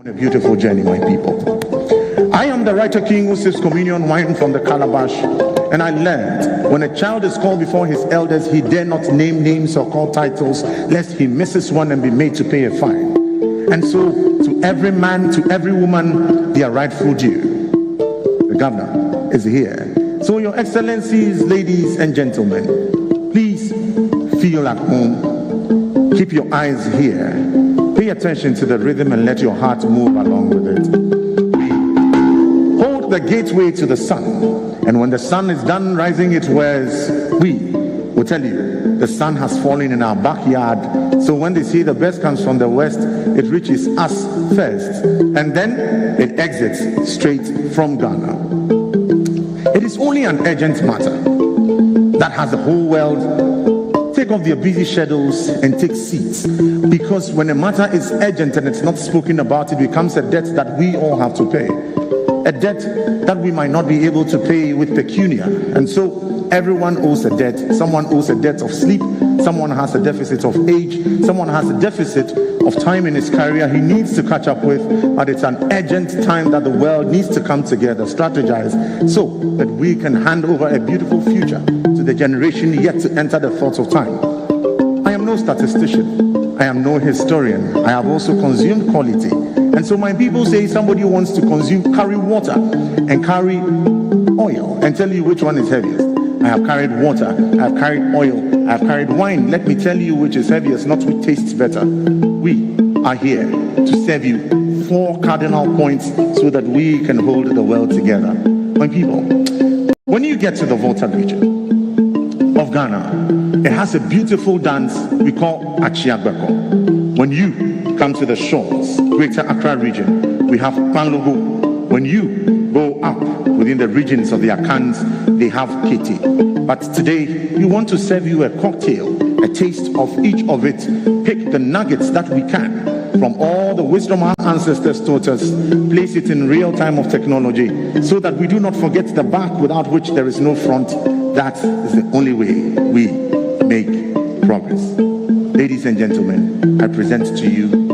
A beautiful journey, my people. I am the writer king who sips communion wine from the calabash, and I learned when a child is called before his elders, he dare not name names or call titles, lest he misses one and be made to pay a fine. And so, to every man, to every woman, their rightful due. The governor is here. So, your excellencies, ladies and gentlemen, please feel at home. Keep your eyes here. Pay attention to the rhythm and let your heart move along with it. Hold the gateway to the sun, and when the sun is done rising its wares, we will tell you the sun has fallen in our backyard. So when they say the best comes from the west, it reaches us first, and then it exits straight from Ghana. It is only an urgent matter that has the whole world take off their busy schedules and take seats, because when a matter is urgent and it's not spoken about, it becomes a debt that we all have to pay, a debt that we might not be able to pay with pecunia. And so everyone owes a debt. Someone owes a debt of sleep, someone has a deficit of age, someone has a deficit of time in his career he needs to catch up with, but it's an urgent time that the world needs to come together, strategize, so that we can hand over a beautiful future to the generation yet to enter the thoughts of time. I am no statistician, I am no historian, I have also consumed quality. And so my people say somebody wants to carry water and carry oil and tell you which one is heaviest. I have carried water, I have carried oil, I have carried wine. Let me tell you which is heaviest, not which tastes better. We are here to serve you 4 cardinal points so that we can hold the world together. My people, when you get to the Volta region of Ghana, it has a beautiful dance we call Achiagbeko. When you come to the shores, Greater Accra region, we have Panlogo. When you go up within the regions of the Akans, they have Kiti. But today, we want to serve you a cocktail, a taste of each of it. Pick the nuggets that we can from all the wisdom our ancestors taught us, place it in real time of technology, so that we do not forget the back without which there is no front. That is the only way we make progress. Ladies and gentlemen, I present to you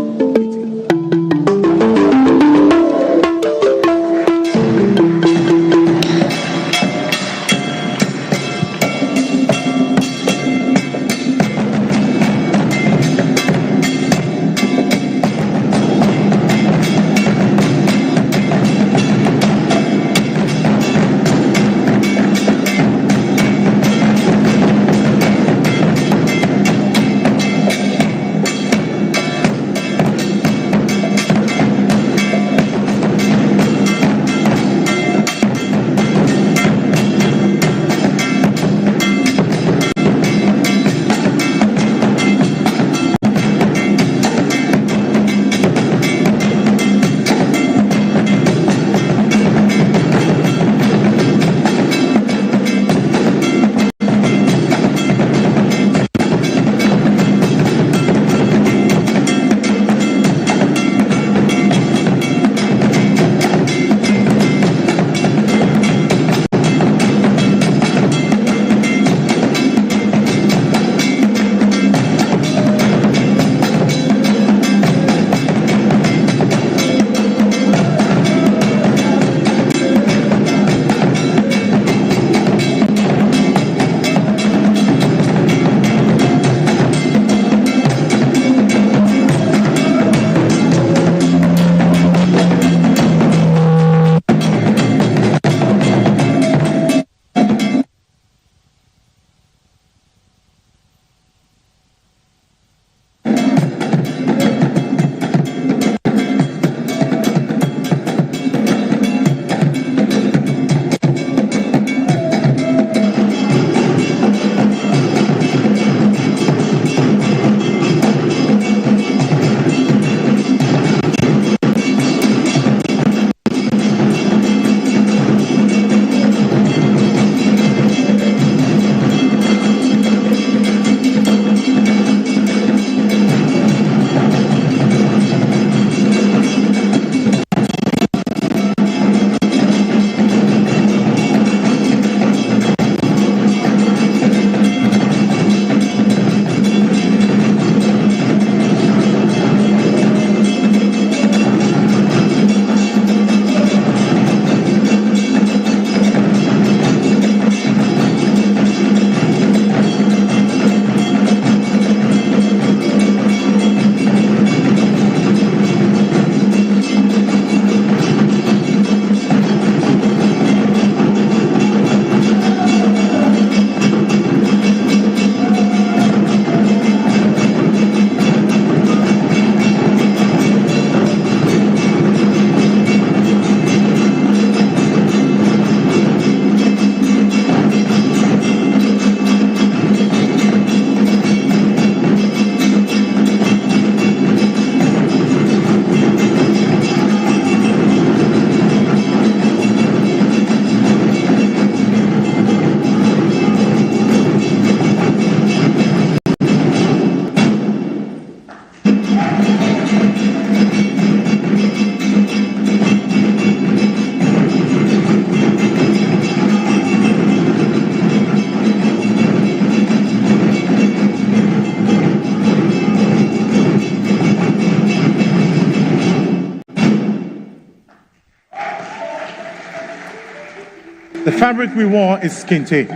The fabric we wore is kente.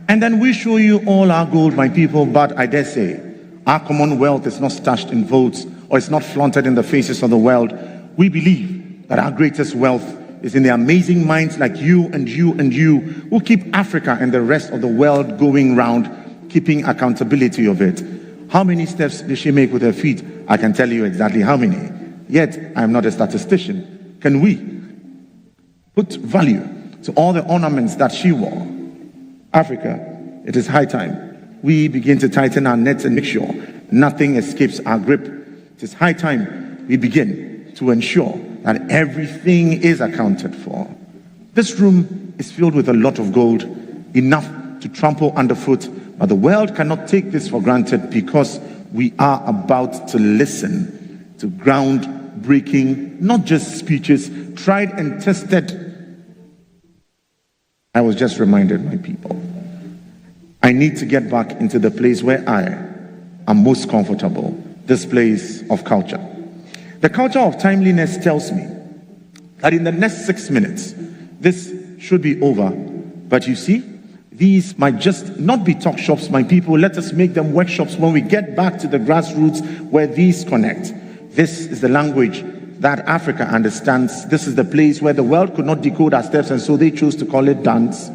And then we show you all our gold, my people, but I dare say, our Commonwealth is not stashed in votes or it's not flaunted in the faces of the world. We believe that our greatest wealth is in the amazing minds like you and you and you who keep Africa and the rest of the world going round, keeping accountability of it. How many steps did she make with her feet? I can tell you exactly how many. Yet, I am not a statistician. Can we put value to all the ornaments that she wore? Africa, it is high time we begin to tighten our nets and make sure nothing escapes our grip. It is high time we begin to ensure that everything is accounted for. This room is filled with a lot of gold, enough to trample underfoot, but the world cannot take this for granted because we are about to listen to groundbreaking, not just speeches, tried and tested. I was just reminded, my people, I need to get back into the place where I am most comfortable, this place of culture. The culture of timeliness tells me that in the next 6 minutes, this should be over. But you see, these might just not be talk shops, my people. Let us make them workshops when we get back to the grassroots where these connect. This is the language that Africa understands. This is the place where the world could not decode our steps, and so they chose to call it dance.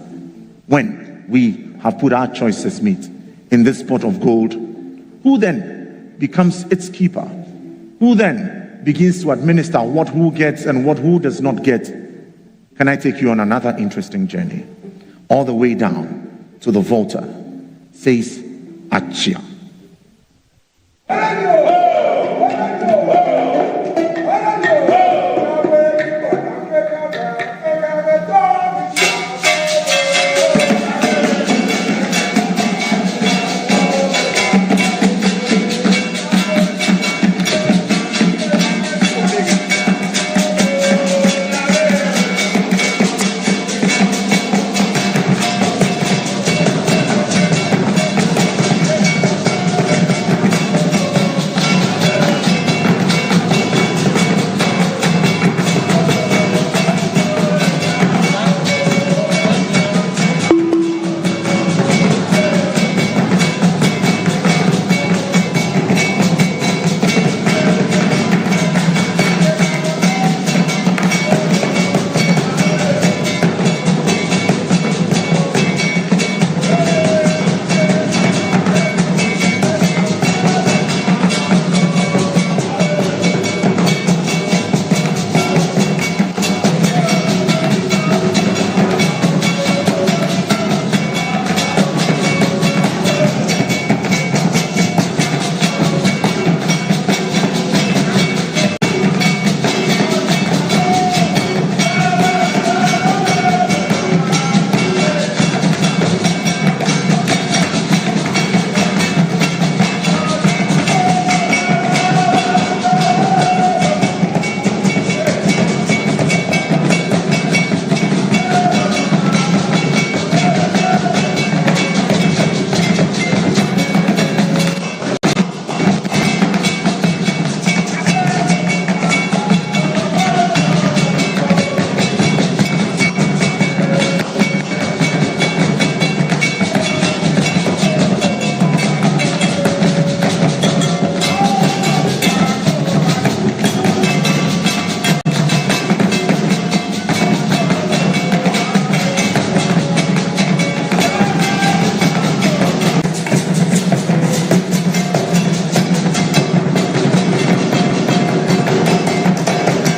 When we have put our choices meet in this pot of gold, who then becomes its keeper? Who then begins to administer what who gets and what who does not get? Can I take you on another interesting journey? All the way down to the Volta, says Achia.